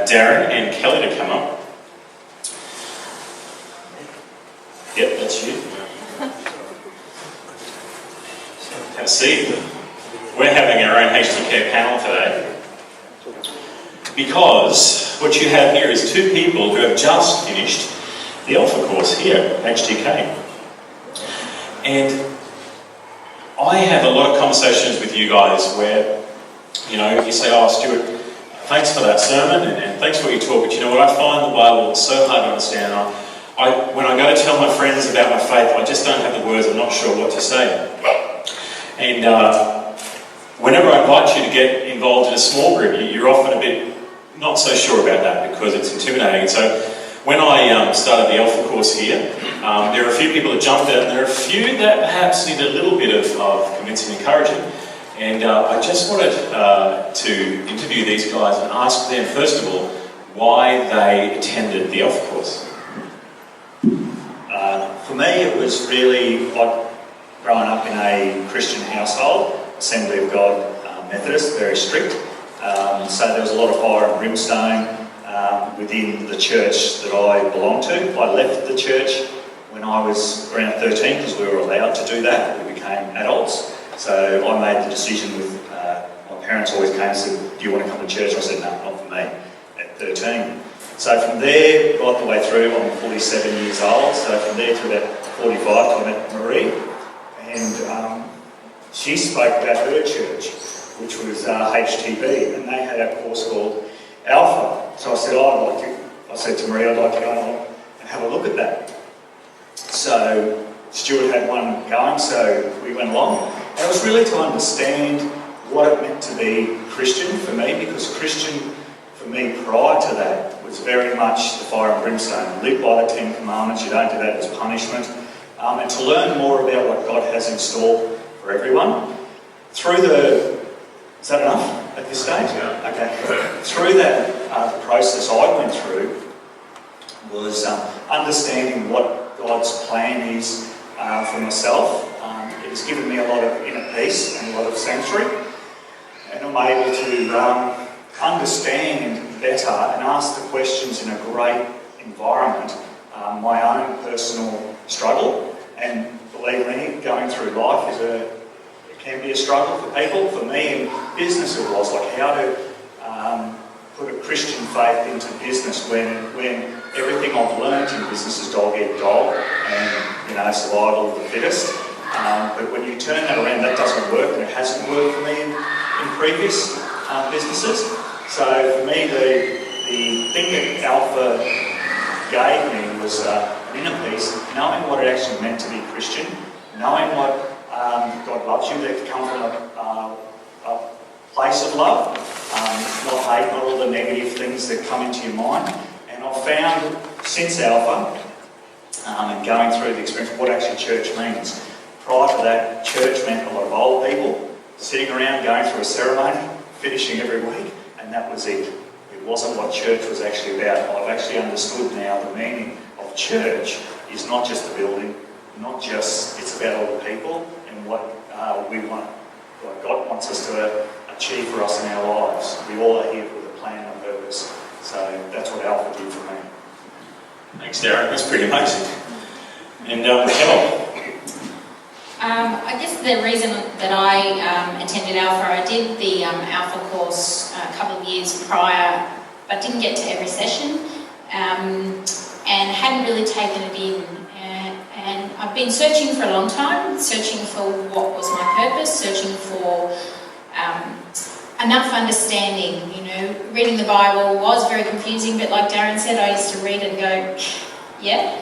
Darren and Kelly to come up. Yep, that's you. Have a seat. We're having our own HTK panel today because what you have here is two people who have just finished the Alpha course here at HTK. And I have a lot of conversations with you guys where, you say, oh, Stuart, thanks for that sermon and thanks for what you taught, but you know what, I find the Bible so hard to understand. When I go to tell my friends about my faith, I just don't have the words, I'm not sure what to say. And whenever I invite you to get involved in a small group, you're often a bit not so sure about that because it's intimidating. And so when I started the Alpha course here, there are a few people that jumped out, and there are a few that perhaps need a little bit of convincing and encouraging. And I just wanted to interview these guys and ask them, first of all, why they attended the Alpha course. For me, it was really like growing up in a Christian household, Assembly of God Methodist, very strict. So there was a lot of fire and brimstone within the church that I belonged to. I left the church when I was around 13 because we were allowed to do that. We became adults. So I made the decision with, my parents always came and said, do you want to come to church? I said, no, not for me, at 13. So from there, right the way through, I'm 47 years old, so from there to about 45, I met Marie, and she spoke about her church, which was HTB, and they had a course called Alpha. So I said, I said to Marie, I'd like to go and have a look at that. So Stuart had one going, so we went along. And it was really to understand what it meant to be Christian for me, because Christian for me prior to that was very much the fire and brimstone. Live by the Ten Commandments, you don't do that as punishment. And to learn more about what God has in store for everyone. Through is that enough at this stage? Yeah. Okay. Through that the process I went through was understanding what God's plan is for myself. It has given me a lot of inner peace and a lot of sanctuary. And I'm able to understand better and ask the questions in a great environment. My own personal struggle, and believe me, going through life it can be a struggle for people. For me in business it was like how to put a Christian faith into business when everything I've learned in business is dog eat dog and survival of the fittest. But when you turn that around, that doesn't work, and it hasn't worked for me in previous businesses. So for me, the thing that Alpha gave me was an inner peace, knowing what it actually meant to be Christian, knowing what God loves you, that come from a place of love, not hate, not all the negative things that come into your mind. And I've found since Alpha and going through the experience of what actually church means. Prior to that, church meant a lot of old people sitting around going through a ceremony, finishing every week, and that was it. It wasn't what church was actually about. I've actually understood now the meaning of church is not just the building, it's about all the people and what we want, what God wants us to achieve for us in our lives. We all are here with a plan and purpose. So that's what Alpha did for me. Thanks, Darren. That's pretty amazing. And Carol. I guess the reason that I attended Alpha, I did the Alpha course a couple of years prior, but didn't get to every session, and hadn't really taken it in. And I've been searching for a long time, searching for what was my purpose, searching for enough understanding. Reading the Bible was very confusing, but like Darren said, I used to read it and go, yeah.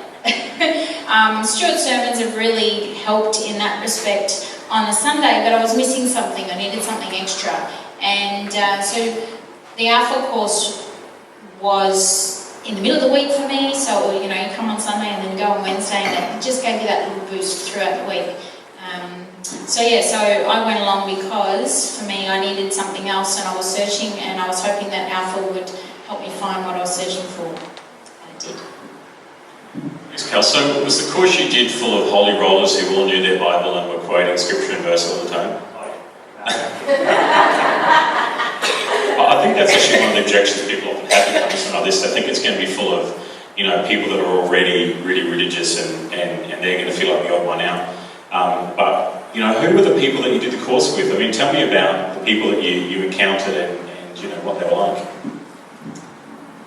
Stuart's sermons have really helped in that respect on a Sunday, but I was missing something. I needed something extra. And so the Alpha course was in the middle of the week for me, so you come on Sunday and then go on Wednesday, and it just gave you that little boost throughout the week. So I went along because for me I needed something else, and I was searching, and I was hoping that Alpha would help me find what I was searching for, and it did. Thanks, Cal. So was the course you did full of holy rollers who all knew their Bible and were quoting scripture and verse all the time? I think that's actually one of the objections people often have to like this, they think it's going to be full of, people that are already really religious and they're going to feel like the odd one out. But who were the people that you did the course with? I mean, tell me about the people that you encountered and what they were like.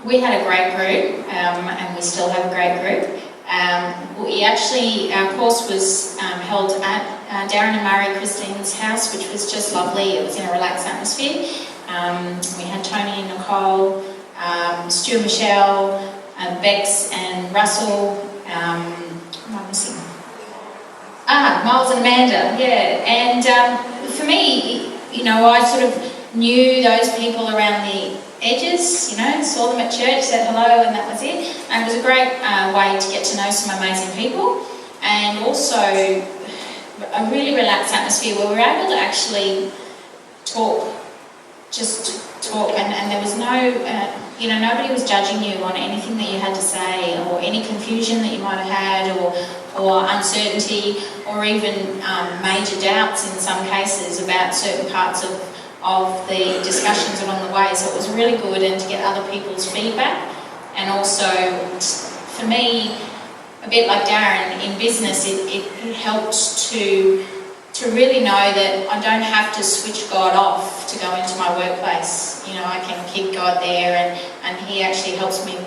We had a great group, and we still have a great group. Our course was held at Darren and Murray Christine's house, which was just lovely. It was in a relaxed atmosphere. We had Tony and Nicole, Stu and Michelle, Bex and Russell. What am I missing? Miles and Amanda, yeah. And for me, I sort of knew those people around the edges, saw them at church, said hello, and that was it. And it was a great way to get to know some amazing people, and also a really relaxed atmosphere where we were able to actually talk, and there was no, nobody was judging you on anything that you had to say, or any confusion that you might have had, or uncertainty, or even major doubts in some cases about certain parts of the discussions along the way. So it was really good, and to get other people's feedback. And also, for me, a bit like Darren, in business, it helped to really know that I don't have to switch God off to go into my workplace. I can keep God there, and He actually helps me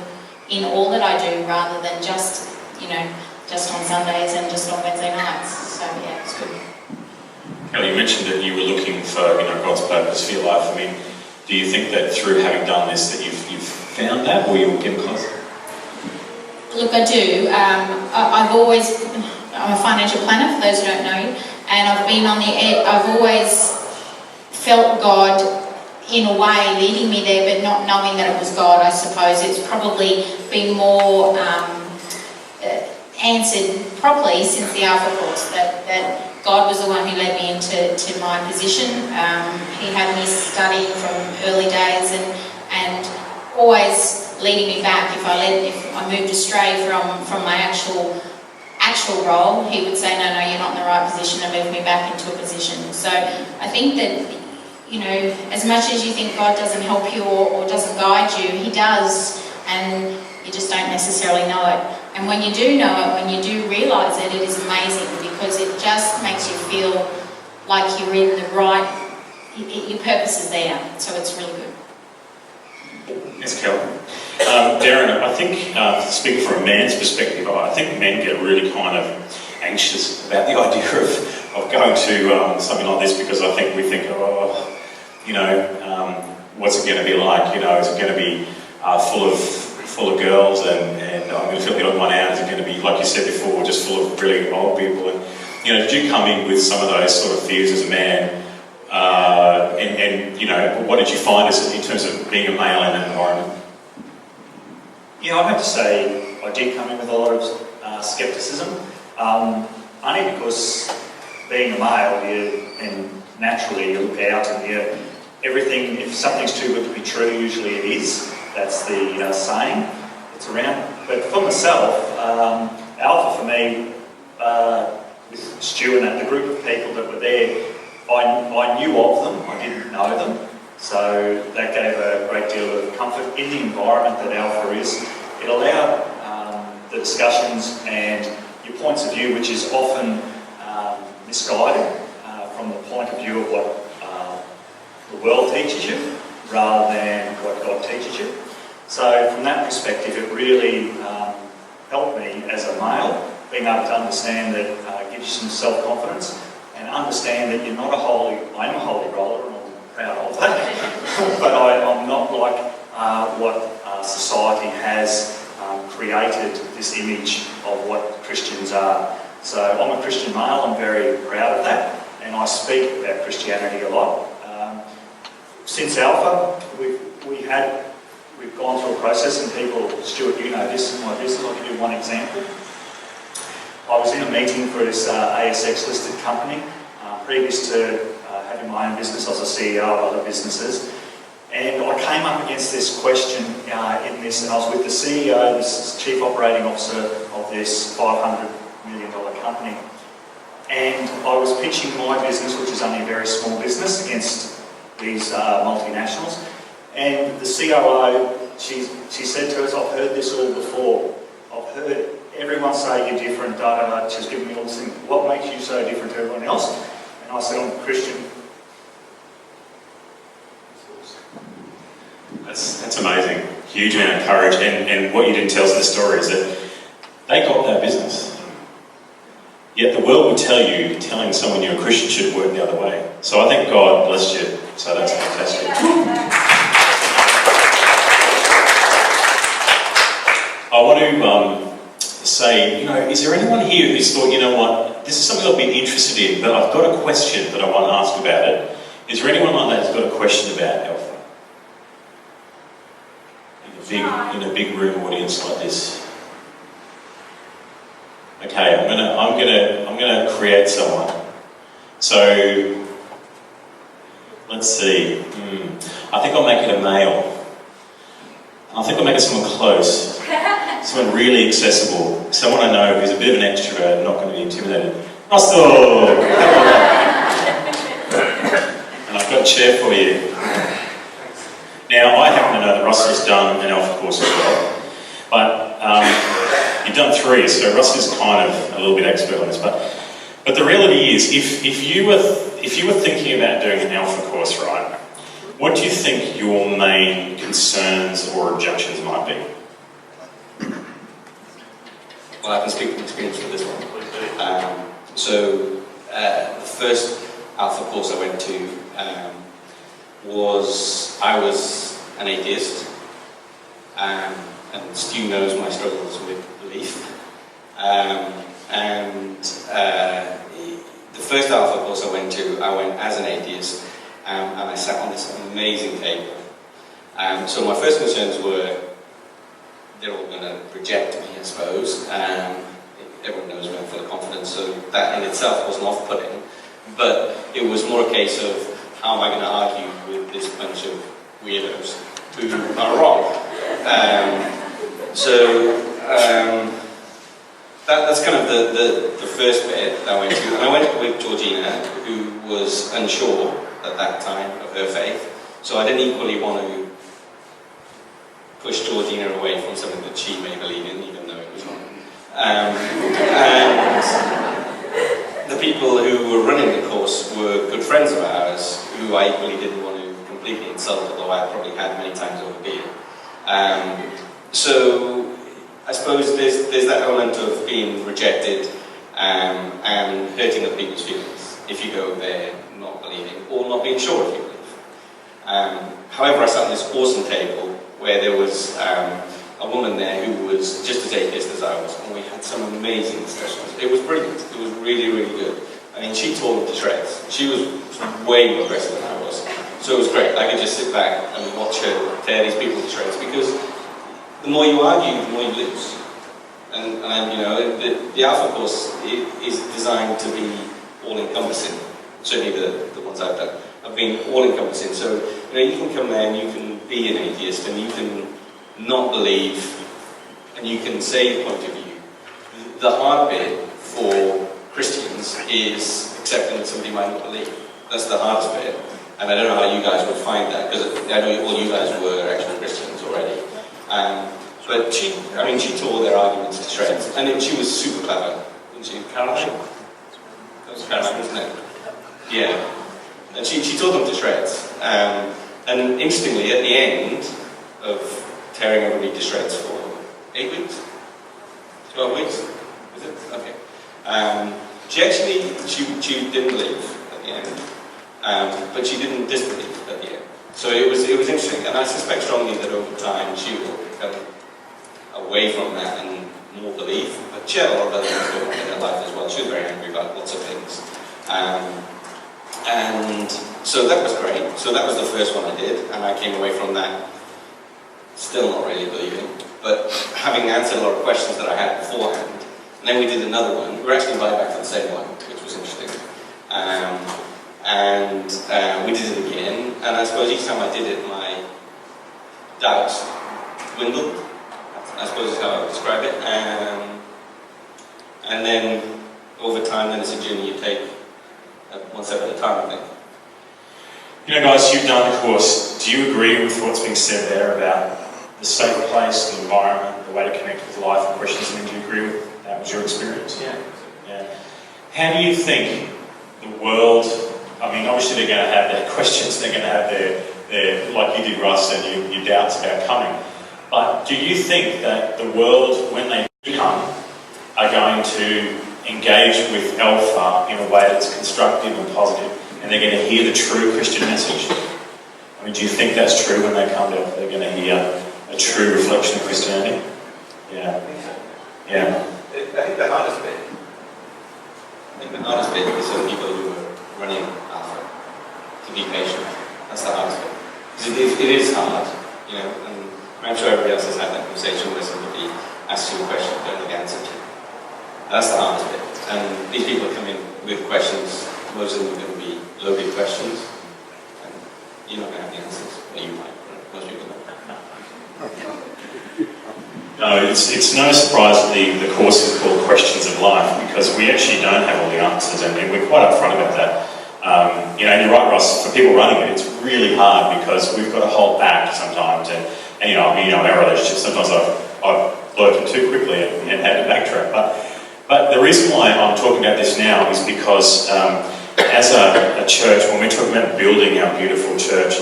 in all that I do, rather than just on Sundays and just on Wednesday nights. So yeah, it's good. Kelly, you mentioned that you were looking for God's purpose for your life. I mean, do you think that through having done this that you've found that, or you're getting closer? Look, I do. I'm a financial planner, for those who don't know, and I've been on the edge. I've always felt God in a way leading me there, but not knowing that it was God, I suppose. It's probably been more answered properly since the Alpha course, that God was the one who led me into my position. He had me studying from early days and always leading me back. If I moved astray from my actual role, He would say, no, you're not in the right position, and move me back into a position. So I think that, as much as you think God doesn't help you or doesn't guide you, He does, and you just don't necessarily know it. And when you do know it, when you do realise it, it is amazing, because it just makes you feel like you're in the right, your purpose is there. So it's really good. Yes, Kel. Darren, I think, speaking from a man's perspective, I think men get really kind of anxious about the idea of going to something like this, because I think we think, what's it going to be like? Is it going to be full of girls and I'm going to feel the odd one out? Is it going to be, like you said before, just full of really old people? And did you come in with some of those sort of fears as a man? What did you find in terms of being a male in an environment? Yeah, I have to say I did come in with a lot of scepticism, only because being a male, and naturally you look out and everything, if something's too good to be true, usually it is. That's the saying. It's around. But for myself, Alpha for me, with Stu and the group of people that were there, I knew of them, I didn't know them. So that gave a great deal of comfort in the environment that Alpha is. It allowed the discussions and your points of view, which is often misguided from the point of view of what the world teaches you rather than what God teaches you. So from that perspective, it really helped me as a male, being able to understand that gives you some self-confidence, and understand that you're not I'm a holy roller, and I'm proud of that, but I'm not like what society has created this image of what Christians are. So I'm a Christian male, I'm very proud of that, and I speak about Christianity a lot. Since Alpha, we've gone through a process, and people, Stuart, this is my business. I'll give you one example. I was in a meeting for this ASX listed company. Previous to having my own business, I was a CEO of other businesses, and I came up against this question in this, and I was with the CEO, this is Chief Operating Officer of this $500 million company, and I was pitching my business, which is only a very small business, against these multinationals, and the COO she said to us, I've heard this all before. I've heard everyone say you're different, da da da. She's given me all this thing. What makes you so different to everyone else? And I said, I'm a Christian. That's amazing. Huge amount of courage. And what you didn't tell us in the story is that they got that business. Yet the world will tell you telling someone you're a Christian should work the other way. So I think God blessed you. So that's fantastic. I want to say, is there anyone here who's thought, you know what, this is something I'll be interested in, but I've got a question that I want to ask about it. Is there anyone like that who's got a question about Alpha? In a big room audience like this. Okay, I'm gonna create someone. So let's see. I think I'll make it a male. I think I'll make it someone close, someone really accessible, someone I know who's a bit of an extrovert, not going to be intimidated. Russell. And I've got a chair for you. Now, I happen to know that Russell's done an Alpha course as well, but you've done 3, so Russell's kind of a little bit expert on this. But the reality is, if you were thinking about doing an Alpha course, right, what do you think your main concerns or objections might be? Well, I can speak from experience with this one. The first Alpha course I went to I was an atheist, and Stu knows my struggles with belief. The first Alpha course I went as an atheist, and I sat on this amazing table. So my first concerns were, they're all going to reject me, I suppose. Everyone knows me, I'm full of confidence, so that in itself wasn't off-putting. But it was more a case of, how am I going to argue with this bunch of weirdos who are wrong? That's kind of the first bit that I went to. And I went with Georgina, who was unsure at that time of her faith. So I didn't equally want to push Georgina away from something that she may believe in, even though it was wrong. And the people who were running the course were good friends of ours, who I equally didn't want to completely insult, although I probably had many times over beer. So I suppose there's that element of being rejected and hurting other people's feelings if you go there not believing or not being sure if you believe. However, I sat on this awesome table where there was a woman there who was just as atheist as I was, and we had some amazing discussions. It was brilliant. It was really, really good. I mean, she tore me to shreds. She was way more aggressive than I was. So it was great. I could just sit back and watch her tear these people to shreds, because the more you argue, the more you lose. And the Alpha course is designed to be all-encompassing. Certainly the ones I've done have been all-encompassing. So you can come there and you can be an atheist and you can not believe and you can say your point of view. The hard bit for Christians is accepting that somebody might not believe. That's the hardest bit. And I don't know how you guys would find that, because I know all you guys were actual Christians already. But she tore their arguments to shreds, and she was super clever. Wasn't she? Caroline? That was Caroline, wasn't it? Yeah. And she tore them to shreds. And interestingly, at the end of tearing everybody to shreds for 8 weeks? 12 weeks? Was it? Okay. She didn't believe at the end. But she didn't disbelieve at the end. So it was interesting, and I suspect strongly that over time she will come away from that and more belief. But she had a lot of other things going on in her life as well. She was very angry about lots of things. And so that was great. So that was the first one I did, and I came away from that still not really believing, but having answered a lot of questions that I had beforehand. And then we did another one. We were actually invited back for the same one, which was interesting. We did it again, and I suppose each time I did it, my doubts dwindled. I suppose is how I would describe it. And then over time, then it's a journey you take one step at a time, I think. Guys, you've done the course. Do you agree with what's being said there about the safe place, the environment, the way to connect with life and questions. And do you agree with that? Was your experience? Yeah. Yeah. How do you think the world, I mean, obviously they're going to have their questions, they're going to have their like you did, Russ, and your doubts about coming. But do you think that the world, when they come, are going to engage with Alpha in a way that's constructive and positive, and they're going to hear the true Christian message? I mean, do you think that's true when they come to Alpha? They're going to hear a true reflection of Christianity? Yeah. I think so. Yeah. I think the hardest bit. Is for people who are running Alpha to be patient. That's the hardest bit. Because it is hard, you know, and I'm sure everybody else has had that conversation where somebody asks you a question you don't know the answer to. That's the hardest bit. And these people come in with questions, most of them are going to be loaded questions, and you're not going to have the answers. Well, you might, but most people don't. No, it's no surprise that the course is called Questions of Life, because we actually don't have all the answers, and we're quite upfront about that. You know, and you're right, Ross, for people running it, it's really hard because we've got to hold back sometimes, and you know, our relationships, sometimes I've blurted too quickly and had to backtrack. But the reason why I'm talking about this now is because as a church, when we're talking about building our beautiful church,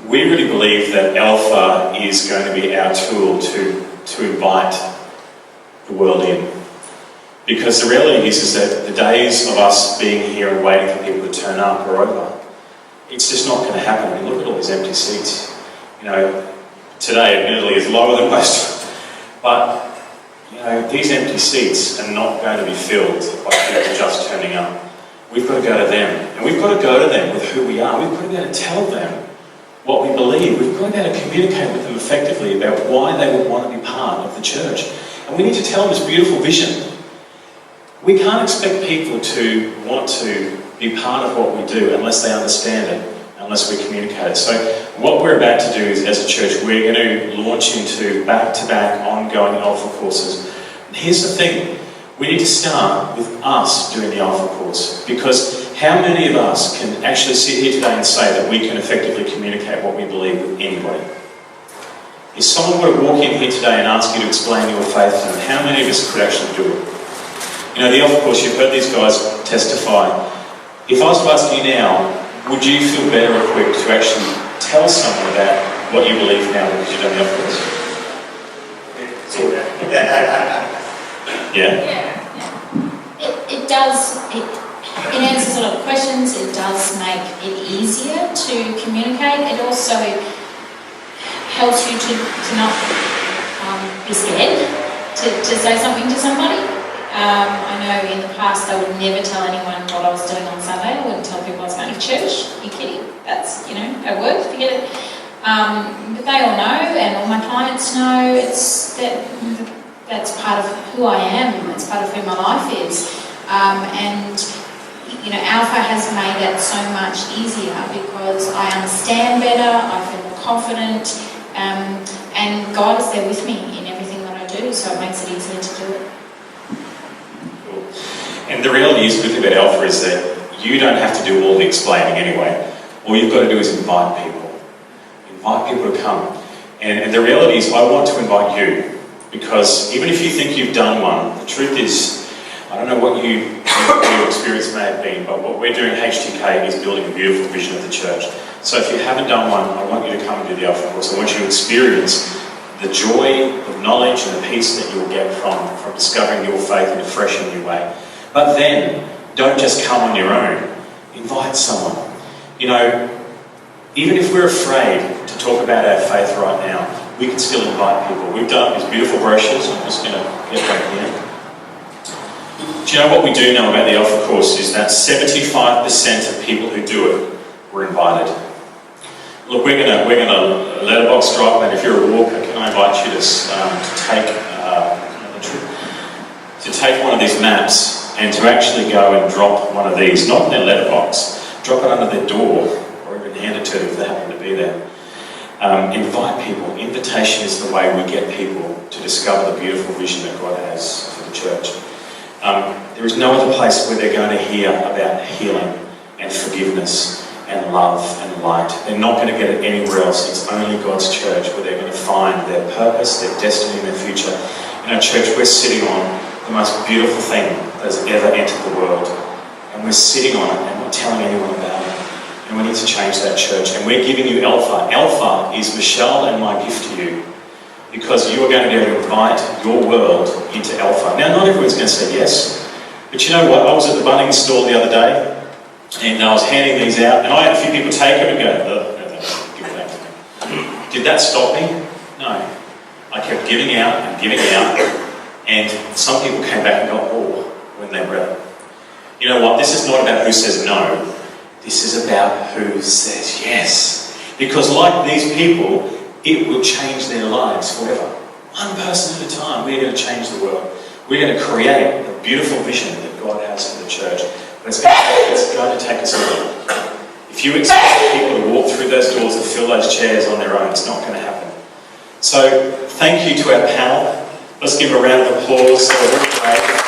we really believe that Alpha is going to be our tool to invite the world in. Because the reality is that the days of us being here and waiting for people to turn up are over. It's just not going to happen. I mean, look at all these empty seats. You know, today admittedly is lower than most, but you know, these empty seats are not going to be filled by people just turning up. We've got to go to them, and we've got to go to them with who we are. We've got to be able to tell them what we believe. We've got to be able to communicate with them effectively about why they would want to be part of the church. And we need to tell them this beautiful vision. We can't expect people to want to be part of what we do unless they understand it, unless we communicate it. So what we're about to do is, as a church, we're going to launch into back-to-back ongoing Alpha courses. And here's the thing. We need to start with us doing the Alpha course, because how many of us can actually sit here today and say that we can effectively communicate what we believe with anybody? If someone were to walk in here today and ask you to explain your faith to them, how many of us could actually do it? You know, the Alpha course, you've heard these guys testify. If I was to ask you now, would you feel better equipped to actually tell someone about what you believe now because you've done the Alpha course? Yeah? It does, it answers a lot of questions, it does make it easier to communicate. It also helps you to not be scared to say something to somebody. I know in the past I would never tell anyone what I was doing on Sunday. I wouldn't tell people I was going to church. Are you kidding? That's, you know, at work, forget it. But they all know, and all my clients know. That's part of who I am. It's part of who my life is. And, you know, Alpha has made that so much easier because I understand better, I feel more confident, and God is there with me in everything that I do, so it makes it easier to do it. And the reality is, good about Alpha is that you don't have to do all the explaining anyway. All you've got to do is invite people. Invite people to come. And the reality is, I want to invite you, because even if you think you've done one, the truth is, I don't know what your experience may have been, but what we're doing at HTK is building a beautiful vision of the church. So if you haven't done one, I want you to come and do the Alpha course. I want you to experience the joy of knowledge and the peace that you'll get from discovering your faith in a fresh and new way. But then, don't just come on your own. Invite someone. You know, even if we're afraid to talk about our faith right now, we can still invite people. We've done these beautiful brochures. I'm just going to get back here. Do you know what we do know about the Alpha course is that 75% of people who do it were invited. Look, we're going to letterbox drop, and if you're a walker, can I invite you to take one of these maps and to actually go and drop one of these, not in their letterbox, drop it under their door, or even hand it to them if they happen to be there. Invite people. Invitation is the way we get people to discover the beautiful vision that God has for the church. There is no other place where they're going to hear about healing and forgiveness and love and light. They're not going to get it anywhere else. It's only God's church where they're going to find their purpose, their destiny, and their future. In our church, we're sitting on the most beautiful thing that's ever entered the world. And we're sitting on it and not telling anyone about it. And we need to change that church. And we're giving you Alpha. Alpha is Michelle and my gift to you. Because you are going to be able to invite your world into Alpha. Now, not everyone's going to say yes. But you know what? I was at the Bunnings store the other day. And I was handing these out. And I had a few people take them and go, "Oh, no, give that to me." Did that stop me? No. I kept giving out and giving out. And some people came back and got more when they read it. You know what? This is not about who says no. This is about who says yes. Because like these people, it will change their lives forever. One person at a time, we're going to change the world. We're going to create a beautiful vision that God has for the church. But it's going to take us all. If you expect people to walk through those doors and fill those chairs on their own, it's not going to happen. So thank you to our panel. Let's give a round of applause.